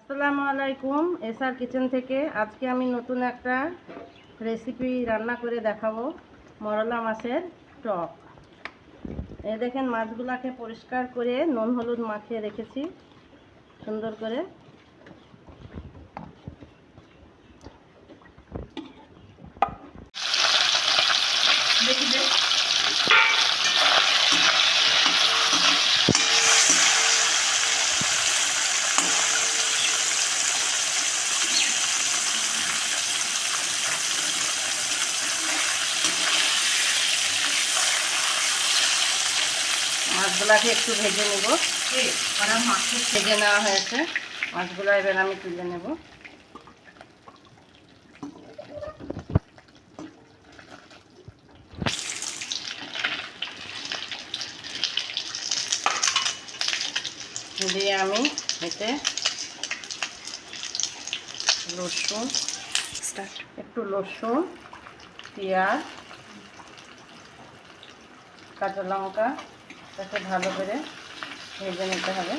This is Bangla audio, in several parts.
আসসালামু আলাইকুম। এসআর কিচেন থেকে আজকে আমি নতুন একটা রেসিপি রান্না করে দেখাবো, মরলা মাছের টক। এই দেখেন, মাছগুলাকে পরিষ্কার করে নুন হলুদ মাখিয়ে রেখেছি সুন্দর করে। মাছগুলাকে একটু ভেজে নেব। ভেজে নেওয়া হয়েছে মাছগুলো, এবার আমি তুলে নেব। দিয়ে আমি এতে রসুন, একটু রসুন, পেঁয়াজ, কাঁচা লঙ্কা তাকে ভালো করে ভেজে নিতে হবে।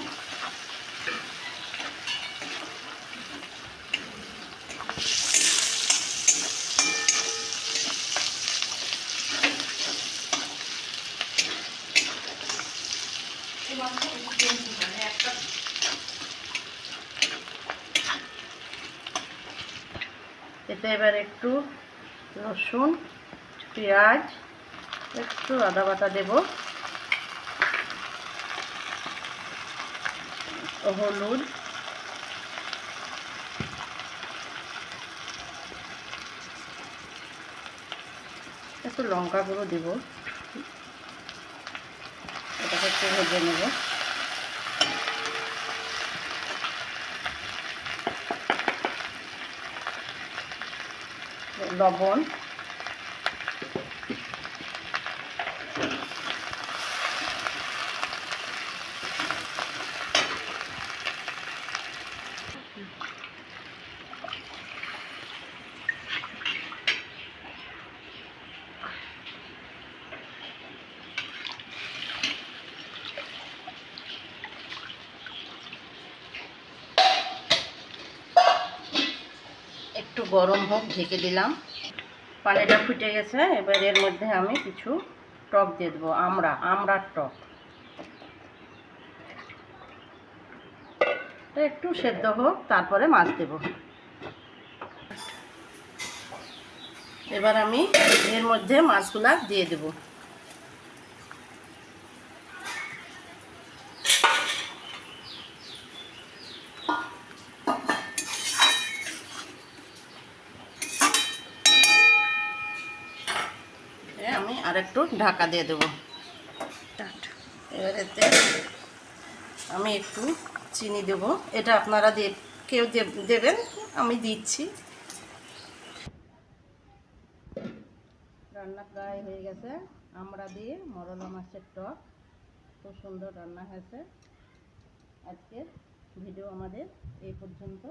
এতে এবার একটু রসুন, পেঁয়াজ, একটু আদা বাটা দেব, হলুদ, একটু লঙ্কা গুঁড়ো দেব। এটাকে একটু ভেজে নেব। লবণ, একটু গরম হোক, ঢেকে দিলাম। পানিটা ফুটে গেছে, এবার এর মধ্যে আমি কিছু টক দিয়ে দেবো। আমড়ার টক একটু সেদ্ধ হোক, তারপরে মাছ দেব। এবার আমি এর মধ্যে মাছগুলা দিয়ে দেব। আমি আরেকটু ঢাকা দিয়ে দেব। এবার এতে আমি একটু চিনি দেব। এটা আপনারা কেউ দেবেন, আমি দিচ্ছি। রান্না প্রায় হয়ে গেছে। আমড়া দিয়ে মরলা মাছের টক খুব সুন্দর রান্না হয়েছে। আজকের ভিডিও আমাদের এই পর্যন্ত।